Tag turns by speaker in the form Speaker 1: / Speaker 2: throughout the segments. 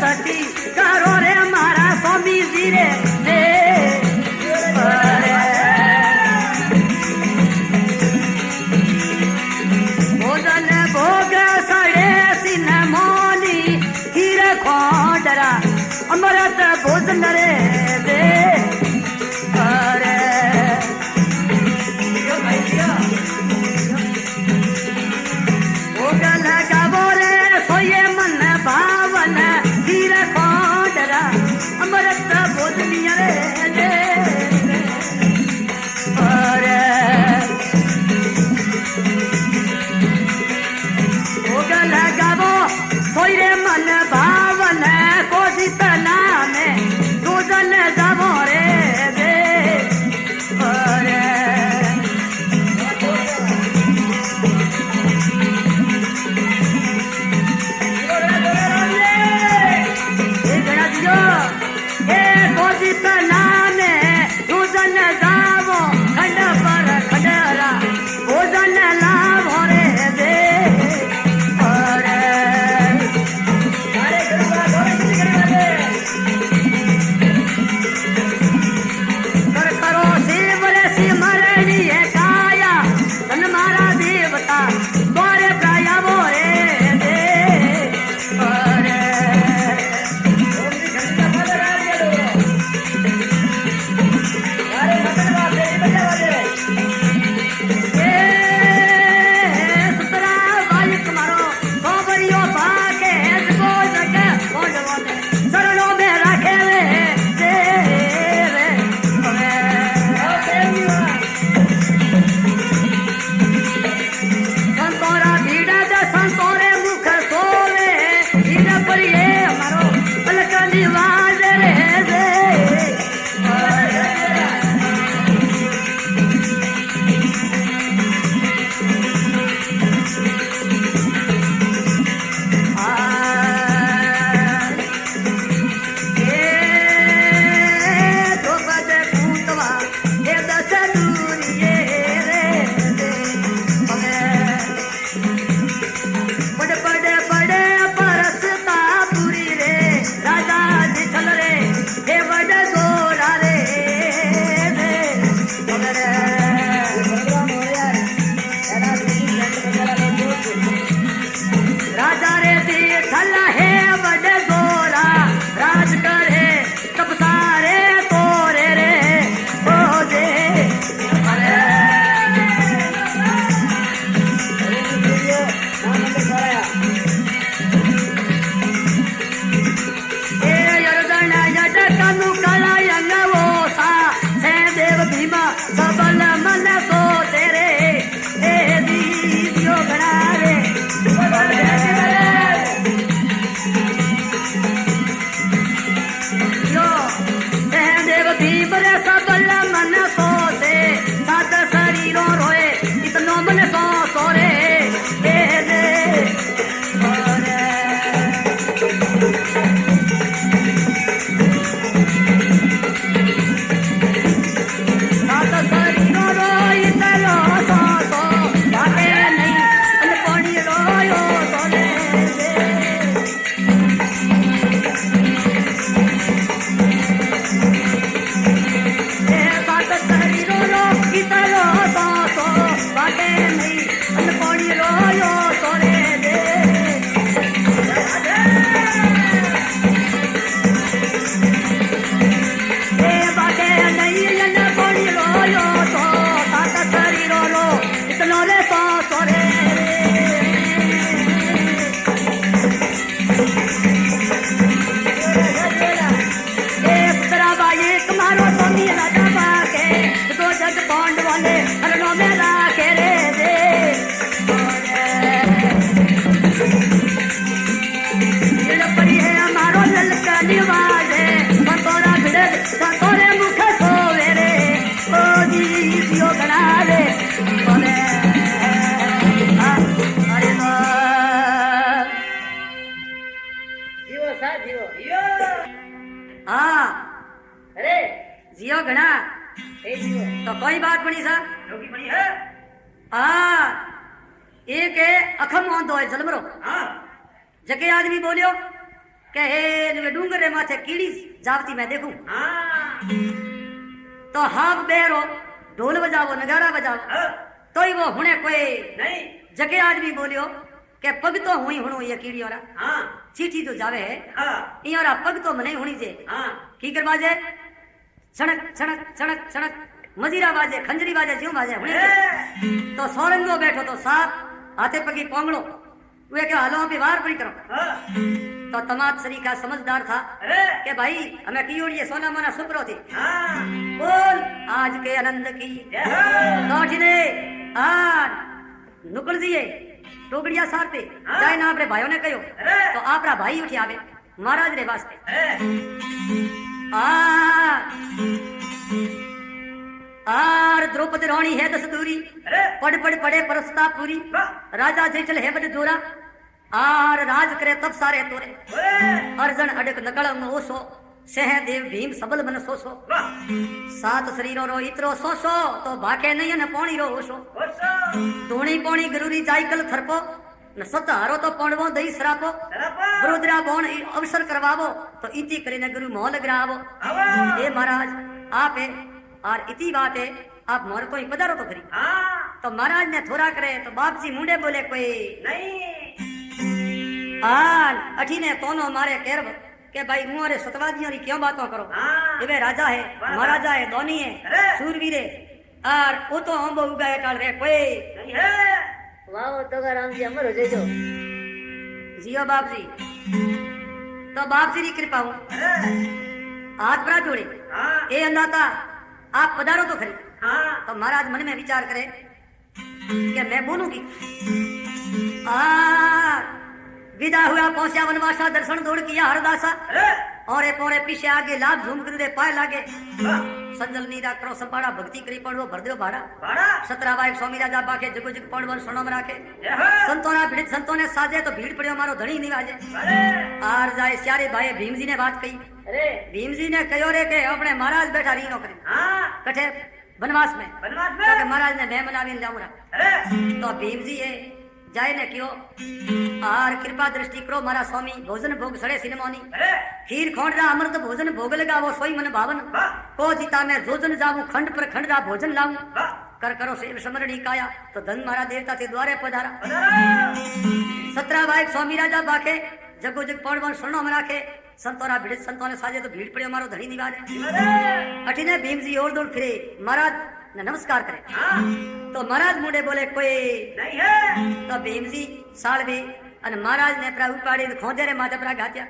Speaker 1: सटी करो रे मारा स्वामी जी रे दे भोजन भोग सड़े सिन मोली खीर खोडरा अमृत भोजन रे दे भोग लगावो रे सोये मन भावन खीर खोडरा अमृत भोजन रे दे भोग लगावो सोये मन भावन कोसी तना में रोजन जावो रे दे जियो घना तो कोई बात बनी सा बनी है एक है अखम आंदो है जलमरो जके आदमी बोलियो કે એ ડુંગર રે માથે કીડી જાવતી मैं देखूं तो हाफ बेरो ढोल बजावो नगारा बजावो तो ही वो हुने कोई नहीं जगे आदमी बोलियो के पग तो हुई हुणो ये कीड़ी वाला चीठी तो जावे है इयारा पग तो मने हुणी जे की कर बाजे छणक छणक छणक छणक मजीरा बाजे खंजरी बाजे ज्यों बाजे हुणे तो सोरंगो बैठो तो साथ हाथे पगी पोंगड़ो वे के हालो पे वार पड़ी करो तो तमाम सरी का समझदार था कि भाई हमें कीड़िए सोना मोना सुपरो थी बोल आज के आनंद की ने आज नुकड़ दिए टोकड़िया सारते जाए ना अपने भाइयों ने कहो तो आपरा भाई उठी आवे महाराज रे वास्ते आर द्रौपदी रानी है दस दूरी पढ़ पढ़ पढ़े परस्ता पूरी राजा जयचल है बड़ जोरा आर राज करे तब सारे तोरे अर्जन अडक नकल ओसो सहदेव भीम सबल मन सोसो सात शरीरो रो इतरो सोसो तो भाके नहीं न पौणी रो ओसो धोणी पौणी गरुरी जायकल थरपो न सत हारो तो पौणवो दही सरापो बरोदरा बोन अवसर करवावो तो इति करीने गुरु मोह लगरावो ए महाराज आप है और इति बात है आप मोर कोई पधारो तो खरी तो महाराज ने थोड़ा करे तो बाप जी मुंडे बोले कोई नहीं अठी ने तोनो मारे केरब के भाई मुआरे सतवादियों री क्यों बातों करो ये राजा है महाराजा है दोनी है सूरवीर है और वो तो अंब उगाए टाल रे कोई नहीं है वाह तो राम जी अमर हो जाइयो जियो बाप जी तो बाप जी री कृपा हूं हाथ बड़ा जोड़े ए अंदाता आप पधारो तो खरी तो महाराज मन में विचार करे कि मैं बोलूंगी विदा हुआ पहुंचा वनवासा दर्शन दौड़ किया हरदासा और पोरे पीछे आगे लाभ झूम कर दे पाए लागे संजल नीरा करो संपाड़ा भक्ति करी पड़ो भर दो भाड़ा सतरावा एक स्वामी राजा बाके जगो जग पड़वन सोनम राखे संतोना भीड़ संतों ने साजे तो भीड़ पड़ियो मारो धनी निवाजे आर जाए सारे भाई भीम जी ने बात कही भीम जी ने कहो रे के अपने महाराज बैठा रही नौकरी कठे वनवास में तो महाराज ने मैं मनावी जाऊंगा तो भीम जी है जाए ने क्यों आर कृपा दृष्टि करो मारा स्वामी भोजन भोग सड़े सिनेमोनी खीर खोंडरा अमृत भोजन भोग लगावो सोई मन भावन को जीता मैं जोजन जाऊं खंड पर खंड रा भोजन लाऊं कर करो सेव समरणी काया तो धन मारा देवता थे द्वारे पधारा 17 बाइक स्वामी राजा बाके जगो जग पौड़वन सुनो में राखे संतोरा भीड़ संतों ने साजे तो भीड़ पड़े मारो धनी निवारे अठीने भीम जी और दौड़ फिरे महाराज ने नमस्कार करे तो महाराज मुंडे बोले कोई नहीं है तो भीम जी सालवे अन महाराज ने प्रा उपाड़ी खोजे रे माथे प्रा गात्या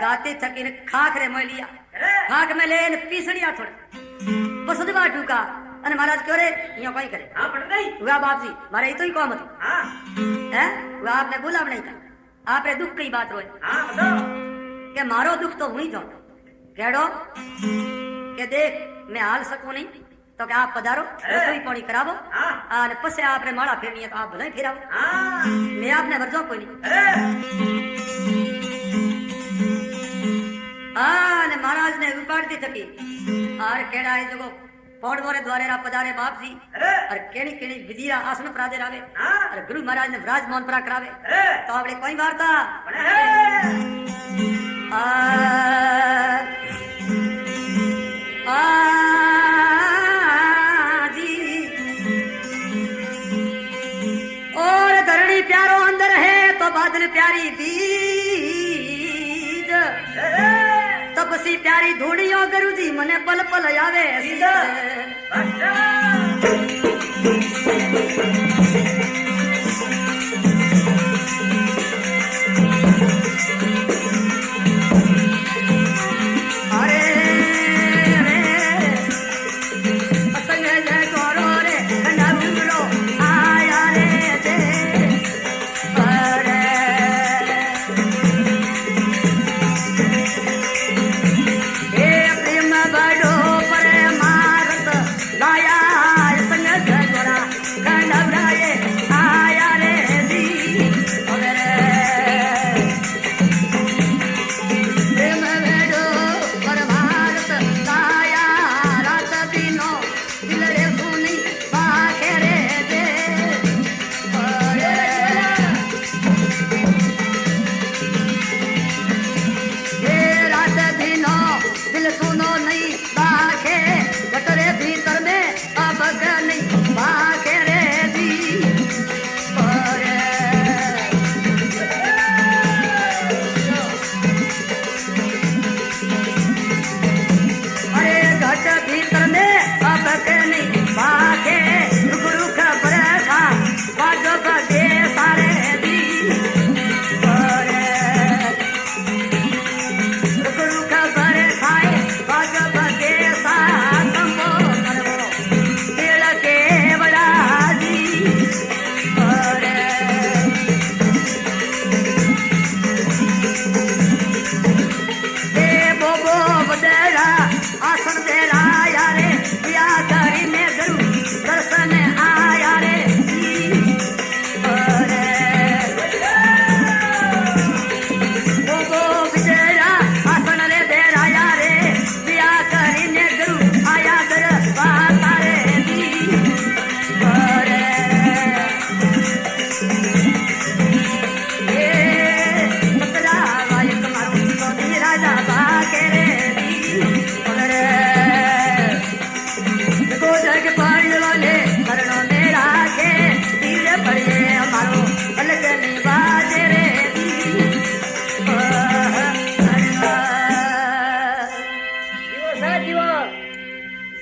Speaker 1: गाते थकी ने खाक रे मोय लिया खाक में ले पीसड़िया थोड़े पसदवा टूका अन महाराज क्यों रे यो कोई करे हां पड़ गई हुआ बाप जी मारे तो ही कौन मत हां हैं वो आपने बोला नहीं था आपरे दुख की बात रोए हां बताओ के मारो दुख तो हुई जो केड़ो के देख मैं हाल सकूं नहीं तो क्या आप पधारो रसोई पानी करावो और पसे आपने माड़ा फिरनी है तो आप भले फिरावो मैं आपने वर्जो कोई नहीं ने महाराज ने उपाड़ती थकी और केड़ा है जो पौड़ मोरे द्वारे रा पधारे बाप जी और केणी केणी विधिया आसन परादे रावे और गुरु महाराज ने विराजमान परा करावे तो आपने कोई वार्ता प्यारो अंदर है तो बादल प्यारी बीज तपसी प्यारी धूड़ियों गुरु जी मने पल पल आवे लाया संग गोरा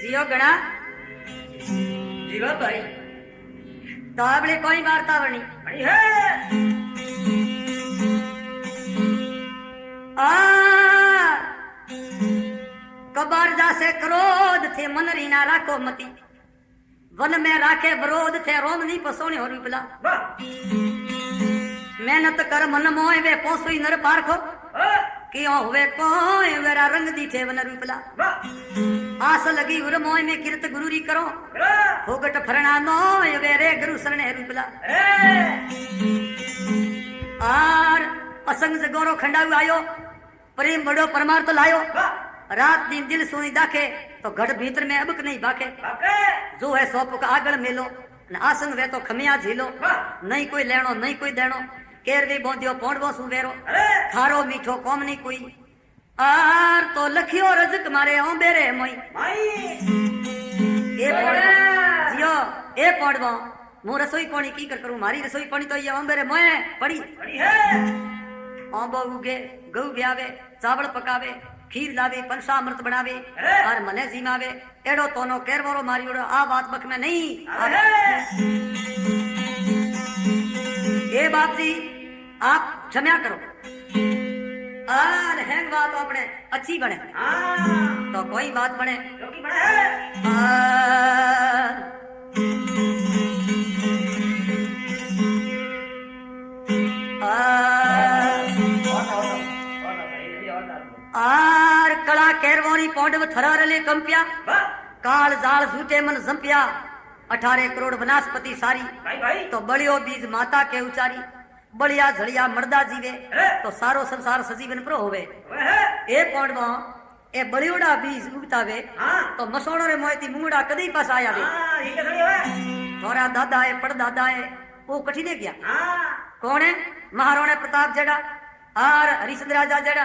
Speaker 1: जियो गणा
Speaker 2: जीवा भाई
Speaker 1: तो आपने कोई वार्ता बनी
Speaker 2: बड़ी है
Speaker 1: कबार जासे क्रोध थे मन रीना राखो मती वन में राखे विरोध थे रोम नहीं पसोने हो रुपला मेहनत कर मन मोय वे पोसुई नर पारखो क्यों हुए कोई वेरा रंग दी थे वन रुपला आस लगी उर मोय में किरत गुरुरी करो होगट फरना नोय वेरे गुरु सरणे रुपला आर असंग जगोरो खंडाऊ आयो प्रेम बड़ो परमार्थ लायो रात दिन दिल सोई दाखे तो घड़ भीतर में अबक नहीं बाके जो है सौ पुक आगल मेलो आसंग वे तो खमिया झीलो नहीं कोई लेनो नहीं कोई देनो केरवी बोंदियो पोंडवो सुवेरो खारो मीठो कोम नहीं कोई आर तो लखियो रजक मारे ओंबेरे मोई ए पोंडवो जियो ए पोंडवो मु रसोई पानी की कर करूं मारी रसोई पानी तो ये ओंबेरे मोए पड़ी है ओंबो उगे गऊ ब्यावे चावल पकावे खीर लावे पंचामृत बनावे और मने जीमावे एड़ो तोनो केरवरो मारी उड़ो आ बात बक में नहीं ये बाप जी आप क्षमा करो और हैंग बात अपने अच्छी बने तो कोई बात बने आर कला केरवोरी पौंडव थरारले कंपिया काल जाल झूठे मन जंपिया 18 करोड़ वनस्पति सारी तो बलियो बीज माता के उचारी बलिया झड़िया मर्दा जीवे तो सारो संसार सजीवन प्रो होवे ए पौंडवा ए बलियोड़ा बीज उगतावे तो मसोड़ो रे मोयती मुंगड़ा कदी पास आया वे थोड़ा दादा है पड़दादा है वो कठिने गया कौन है महाराणा प्रताप जड़ा आर हरिश्चंद्र राजा जड़ा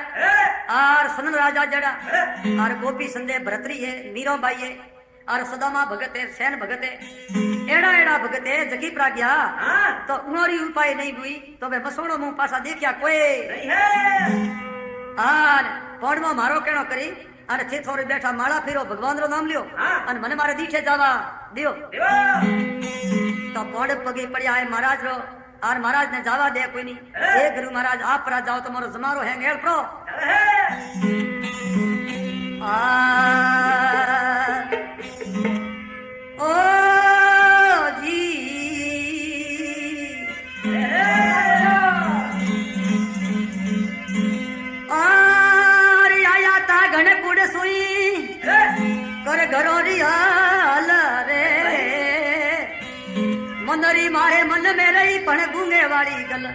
Speaker 1: आर सनन राजा जड़ा आर गोपी संदेह भरतरी है मीरो बाई है और सदामा भगत है सैन भगत है एड़ा एड़ा भगत है जगी प्राज्ञा तो उनोरी उपाय नहीं हुई तो वे मसोड़ो मुंह पासा देखिया कोई नहीं है आर पौड़मा मारो केनो करी अरे थे थोड़े बैठा माला फिरो भगवान रो नाम लियो अन मने मारे दीठे जावा दियो तो पौड़ पगी पड़िया है महाराज रो और महाराज ने जावा दे कोई नहीं ए गुरु महाराज आप पर जाओ तो मारो जमारो है गेल प्रो ओ जी और आया ता घने कुड़ सुई कर घरोरी हाल रे मनरी मारे मन में रही पण गूंगे वाली गल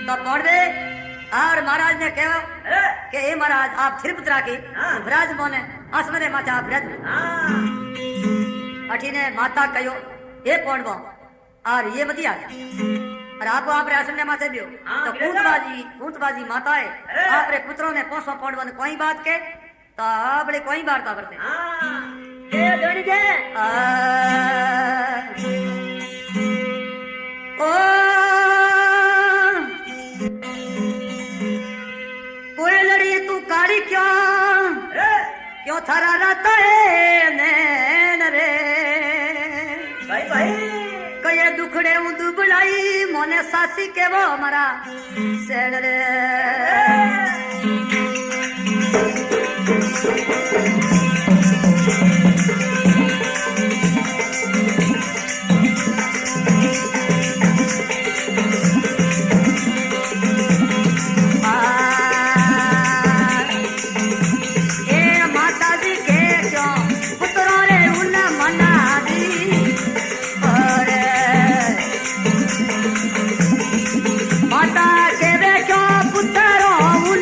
Speaker 1: तो पढ़ दे और महाराज ने कहा कि हे महाराज आप थिरपतरा के ब्रज मोने आसमरे माता ब्रज अठीने माता कयो हे पौंडवा और ये मती आ और आपको आप रे आसमरे माथे दियो तो कूतबाजी माता है आप रे पुत्रों ने पोसो पौंडवा ने कोई बात के तो आपले कोई वार्ता करते ए गण के ओ कोई लड़ी तू कारी क्यों थारा रहता है नैन रे
Speaker 2: भाई भाई
Speaker 1: कये दुखड़े उदू बुलाई मोने सासी के वो मरा सेड़ रे माता के बेचो पुत्रो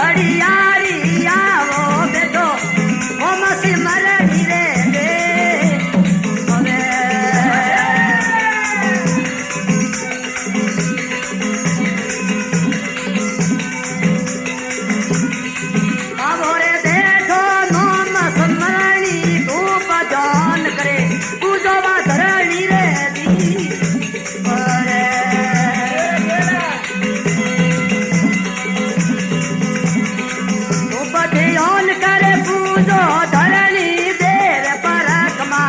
Speaker 1: घड़ियारी आवो बेटो ओ मसी मरड़ी रे दे अबे आवो रे देखो नोम स्मरणी धूप जान करे पूजो वा धरणी रे दी अरे ध्यान करे पूजो धरणी देर परकमा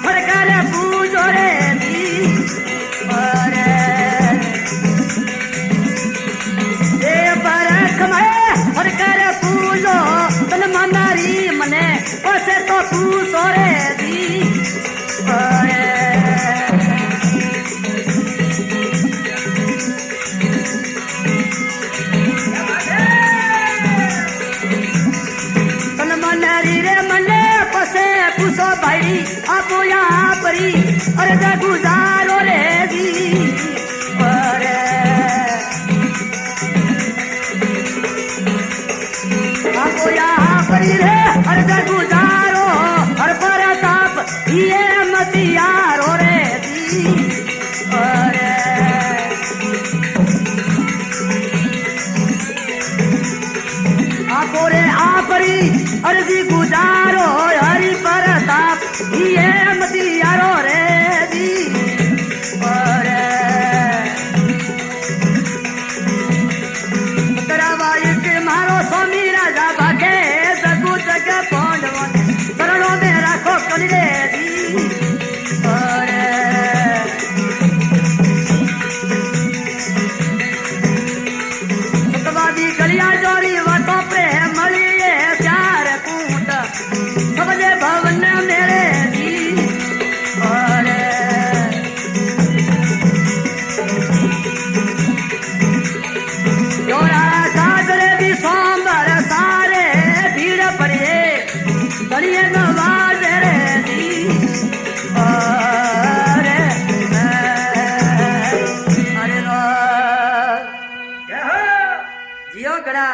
Speaker 1: फर करे पूजो रे दी अरे दे परकमा फर करे पूजो तन मनारी मने ओसे तो पूजो रे दी अरे मनारी रे मने पसे पुसो भाई आपो यहाँ परी अरे जा गुजारो रे दी अरे आपो यहाँ परी रे अरे जा गुजारो हर पर ताप ये मती यारो रे दी अरे आपो रे आपरी अर्जी गुजारो हरि परताप ये मती यारो रे दी अरे तरावाई के मारो स्वामी राजा भागे जगू जग पांडवन शरणों में राखो कली रे दी अरे सतवादी गलिया जोरी वाटो प्रेम मलिए प्यार कूट सबले भवन मेरे दी अरे जोरा काजरे भी सोमवार सारे भीड़ पड़े गलिए नवाज रे दी अरे अरे जियो गड़ा